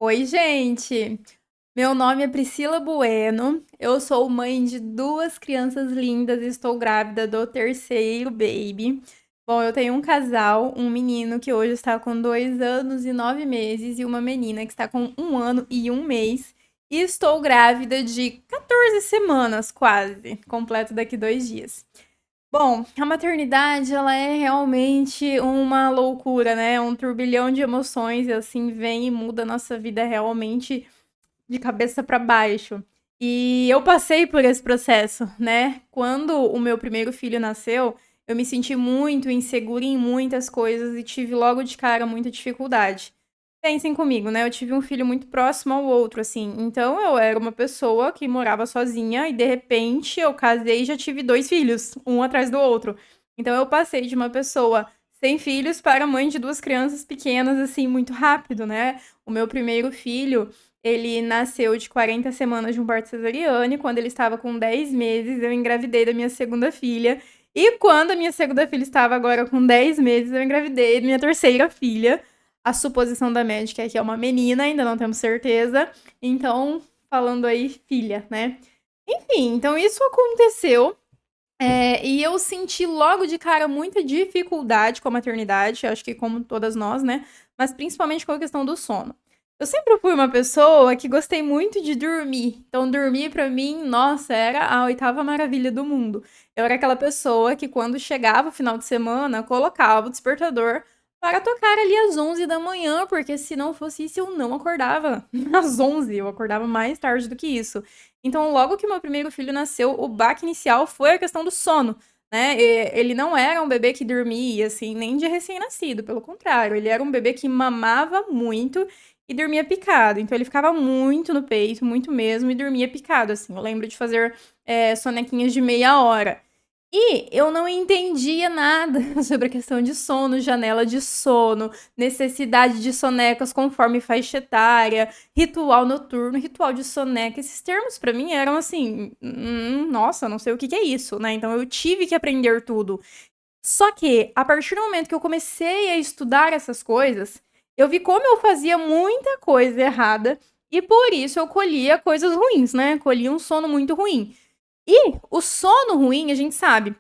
Oi, gente! Meu nome é Priscila Bueno, eu sou mãe de duas crianças lindas e estou grávida do terceiro baby. Bom, eu tenho um casal, um menino que hoje está com 2 anos e 9 meses e uma menina que está com 1 ano e 1 mês. E estou grávida de 14 semanas, quase, completo daqui 2 dias. Bom, a maternidade, ela é realmente uma loucura, né? Um turbilhão de emoções, e assim, vem e muda a nossa vida realmente de cabeça para baixo. E eu passei por esse processo, né? Quando o meu primeiro filho nasceu, eu me senti muito insegura em muitas coisas e tive logo de cara muita dificuldade. Pensem comigo, né? Eu tive um filho muito próximo ao outro, assim. Então eu era uma pessoa que morava sozinha e de repente eu casei e já tive dois filhos, um atrás do outro. Então eu passei de uma pessoa sem filhos para mãe de duas crianças pequenas, assim, muito rápido, né? O meu primeiro filho, ele nasceu de 40 semanas de um parto cesariano e quando ele estava com 10 meses, eu engravidei da minha segunda filha. E quando a minha segunda filha estava agora com 10 meses, eu engravidei da minha terceira filha. A suposição da médica é que é uma menina, ainda não temos certeza. Então, falando aí, filha, né? Enfim, então isso aconteceu. E eu senti logo de cara muita dificuldade com a maternidade, acho que como todas nós, né? Mas principalmente com a questão do sono. Eu sempre fui uma pessoa que gostei muito de dormir. Então, dormir pra mim, nossa, era a oitava maravilha do mundo. Eu era aquela pessoa que, quando chegava o final de semana, colocava o despertador para tocar ali às 11 da manhã, porque se não fosse isso, eu não acordava às 11, eu acordava mais tarde do que isso. Então, logo que meu primeiro filho nasceu, o baque inicial foi a questão do sono, né? Ele não era um bebê que dormia, assim, nem de recém-nascido, pelo contrário, ele era um bebê que mamava muito e dormia picado. Então, ele ficava muito no peito, muito mesmo, e dormia picado, assim. Eu lembro de fazer sonequinhas de meia hora. E eu não entendia nada sobre a questão de sono, janela de sono, necessidade de sonecas conforme faixa etária, ritual noturno, ritual de soneca. Esses termos pra mim eram assim, nossa, não sei o que que é isso, né? Então eu tive que aprender tudo. Só que, a partir do momento que eu comecei a estudar essas coisas, eu vi como eu fazia muita coisa errada e por isso eu colhia coisas ruins, né? Colhia um sono muito ruim. E o sono ruim, a gente sabe,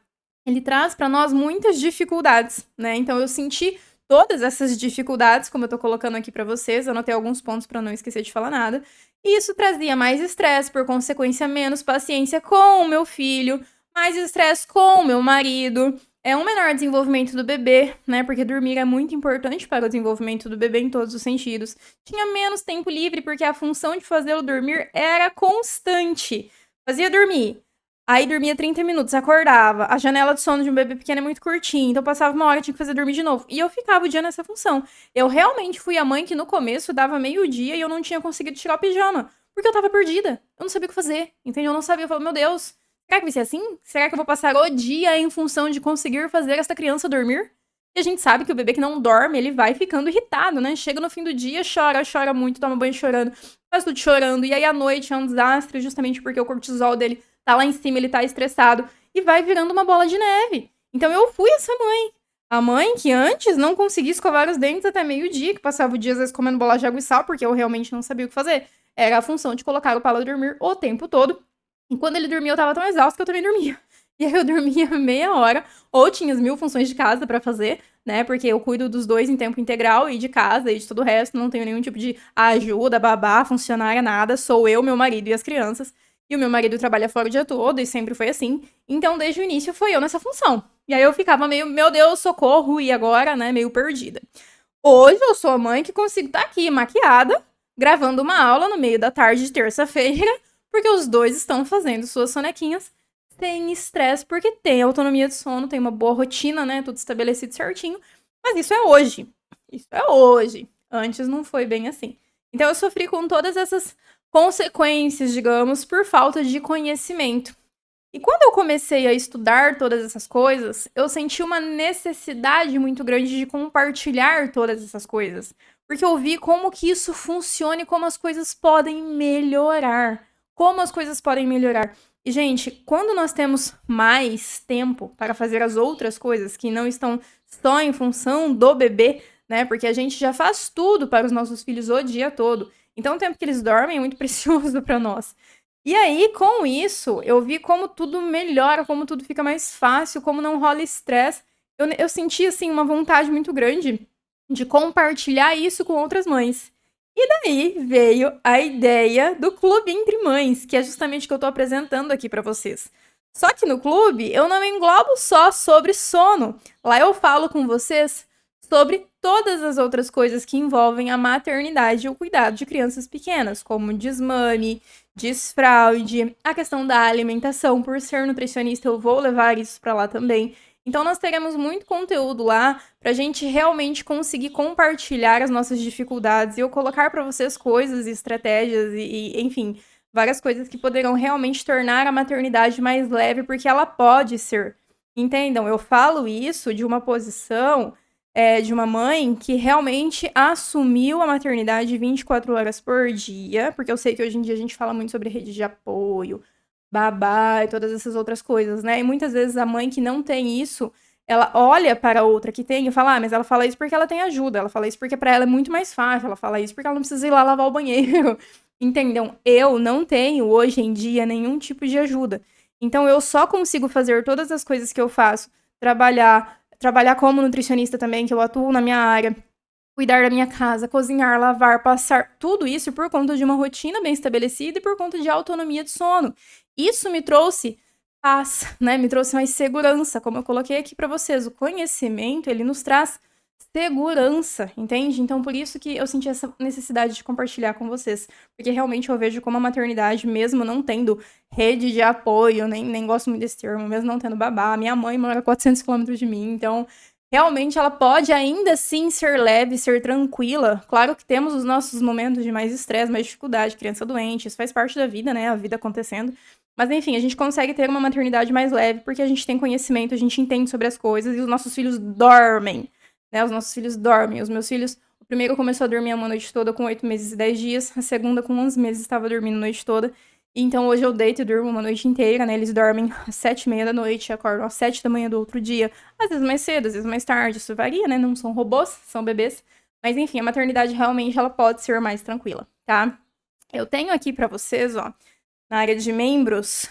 ele traz pra nós muitas dificuldades, né? Então eu senti todas essas dificuldades, como eu tô colocando aqui pra vocês, eu anotei alguns pontos pra não esquecer de falar nada. E isso trazia mais estresse, por consequência, menos paciência com o meu filho, mais estresse com o meu marido, um menor desenvolvimento do bebê, né? Porque dormir é muito importante para o desenvolvimento do bebê em todos os sentidos. Tinha menos tempo livre porque a função de fazê-lo dormir era constante. Fazia dormir. Aí dormia 30 minutos, acordava. A janela de sono de um bebê pequeno é muito curtinha, então passava uma hora, tinha que fazer dormir de novo. E eu ficava o dia nessa função. Eu realmente fui a mãe que no começo dava meio-dia e eu não tinha conseguido tirar o pijama. Porque eu tava perdida. Eu não sabia o que fazer. Entende? Eu não sabia. Eu falei, meu Deus, será que vai ser assim? Será que eu vou passar o dia em função de conseguir fazer essa criança dormir? E a gente sabe que o bebê que não dorme, ele vai ficando irritado, né? Chega no fim do dia, chora muito, toma banho chorando, faz tudo chorando. E aí à noite é um desastre, justamente porque o cortisol dele tá lá em cima, ele tá estressado e vai virando uma bola de neve. Então eu fui essa mãe. A mãe que antes não conseguia escovar os dentes até meio-dia, que passava o dia às vezes comendo bola de água e sal, porque eu realmente não sabia o que fazer. Era a função de colocar o Paulo a dormir o tempo todo. E quando ele dormia, eu tava tão exausta que eu também dormia. E aí eu dormia meia hora, ou tinha as 1000 funções de casa pra fazer, né? Porque eu cuido dos dois em tempo integral e de casa e de todo o resto, não tenho nenhum tipo de ajuda, babá, funcionária, nada. Sou eu, meu marido e as crianças. E o meu marido trabalha fora o dia todo e sempre foi assim. Então, desde o início, foi eu nessa função. E aí eu ficava meio, meu Deus, socorro, e agora, né, meio perdida. Hoje eu sou a mãe que consigo estar aqui, maquiada, gravando uma aula no meio da tarde de terça-feira, porque os dois estão fazendo suas sonequinhas sem estresse, porque tem autonomia de sono, tem uma boa rotina, né, tudo estabelecido certinho. Mas isso é hoje. Isso é hoje. Antes não foi bem assim. Então eu sofri com todas essas consequências, digamos, por falta de conhecimento. E quando eu comecei a estudar todas essas coisas, eu senti uma necessidade muito grande de compartilhar todas essas coisas. Porque eu vi como que isso funciona e como as coisas podem melhorar. Como as coisas podem melhorar. E, gente, quando nós temos mais tempo para fazer as outras coisas que não estão só em função do bebê, né? Porque a gente já faz tudo para os nossos filhos o dia todo. Então, o tempo que eles dormem é muito precioso para nós. E aí, com isso, eu vi como tudo melhora, como tudo fica mais fácil, como não rola estresse. Eu senti, assim, uma vontade muito grande de compartilhar isso com outras mães. E daí veio a ideia do Clube Entre Mães, que é justamente o que eu tô apresentando aqui para vocês. Só que no clube eu não englobo só sobre sono. Lá eu falo com vocês sobre todas as outras coisas que envolvem a maternidade e o cuidado de crianças pequenas, como desmame, desfraude, a questão da alimentação. Por ser nutricionista, eu vou levar isso para lá também. Então, nós teremos muito conteúdo lá para a gente realmente conseguir compartilhar as nossas dificuldades e eu colocar para vocês coisas e estratégias enfim, várias coisas que poderão realmente tornar a maternidade mais leve, porque ela pode ser. Entendam? Eu falo isso de uma posição de uma mãe que realmente assumiu a maternidade 24 horas por dia, porque eu sei que hoje em dia a gente fala muito sobre rede de apoio, babá e todas essas outras coisas, né? E muitas vezes a mãe que não tem isso, ela olha para a outra que tem e fala, mas ela fala isso porque ela tem ajuda, ela fala isso porque para ela é muito mais fácil, ela fala isso porque ela não precisa ir lá lavar o banheiro. Entendam? Eu não tenho hoje em dia nenhum tipo de ajuda. Então eu só consigo fazer todas as coisas que eu faço, trabalhar como nutricionista também, que eu atuo na minha área, cuidar da minha casa, cozinhar, lavar, passar, tudo isso por conta de uma rotina bem estabelecida e por conta de autonomia de sono. Isso me trouxe paz, né? Me trouxe mais segurança, como eu coloquei aqui para vocês. O conhecimento, ele nos traz segurança, entende? Então, por isso que eu senti essa necessidade de compartilhar com vocês. Porque realmente eu vejo como a maternidade, mesmo não tendo rede de apoio, nem gosto muito desse termo, mesmo não tendo babá, minha mãe mora a 400 quilômetros de mim, então realmente ela pode ainda assim ser leve, ser tranquila. Claro que temos os nossos momentos de mais estresse, mais dificuldade, criança doente, isso faz parte da vida, né? A vida acontecendo. Mas enfim, a gente consegue ter uma maternidade mais leve porque a gente tem conhecimento, a gente entende sobre as coisas e os nossos filhos dormem, né? Os nossos filhos dormem. Os meus filhos, o primeiro começou a dormir uma noite toda com 8 meses e 10 dias, a segunda com 11 meses estava dormindo a noite toda. Então hoje eu deito e durmo uma noite inteira, né? Eles dormem às 7h30 da noite, acordam às 7 da manhã do outro dia. Às vezes mais cedo, às vezes mais tarde, isso varia, né? Não são robôs, são bebês. Mas enfim, a maternidade realmente ela pode ser mais tranquila, tá? Eu tenho aqui pra vocês, ó, na área de membros,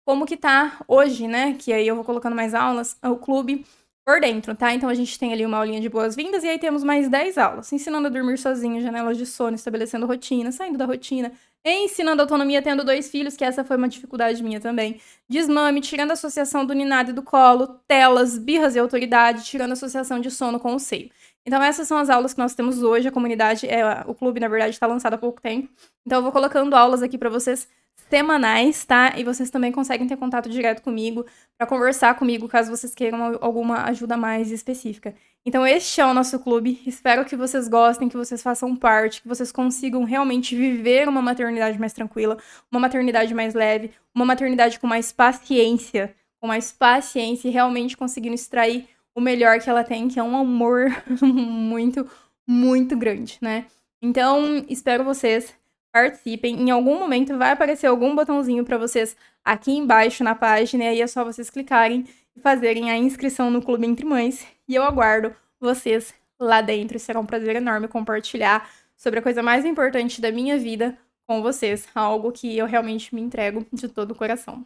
como que tá hoje, né? Que aí eu vou colocando mais aulas, o clube por dentro, tá? Então a gente tem ali uma aulinha de boas-vindas e aí temos mais 10 aulas, ensinando a dormir sozinho, janelas de sono, estabelecendo rotina, saindo da rotina, ensinando autonomia tendo 2 filhos, que essa foi uma dificuldade minha também, desmame, tirando a associação do ninado e do colo, telas, birras e autoridade, tirando a associação de sono com o seio. Então essas são as aulas que nós temos hoje, a comunidade, o clube na verdade está lançado há pouco tempo, então eu vou colocando aulas aqui para vocês semanais, tá? E vocês também conseguem ter contato direto comigo para conversar comigo caso vocês queiram alguma ajuda mais específica. Então este é o nosso clube, espero que vocês gostem, que vocês façam parte, que vocês consigam realmente viver uma maternidade mais tranquila, uma maternidade mais leve, uma maternidade com mais paciência e realmente conseguindo extrair o melhor que ela tem, que é um amor muito, muito grande, né? Então, espero vocês participem. Em algum momento vai aparecer algum botãozinho para vocês aqui embaixo na página, e aí é só vocês clicarem e fazerem a inscrição no Clube Entre Mães. E eu aguardo vocês lá dentro. Será um prazer enorme compartilhar sobre a coisa mais importante da minha vida com vocês. Algo que eu realmente me entrego de todo o coração.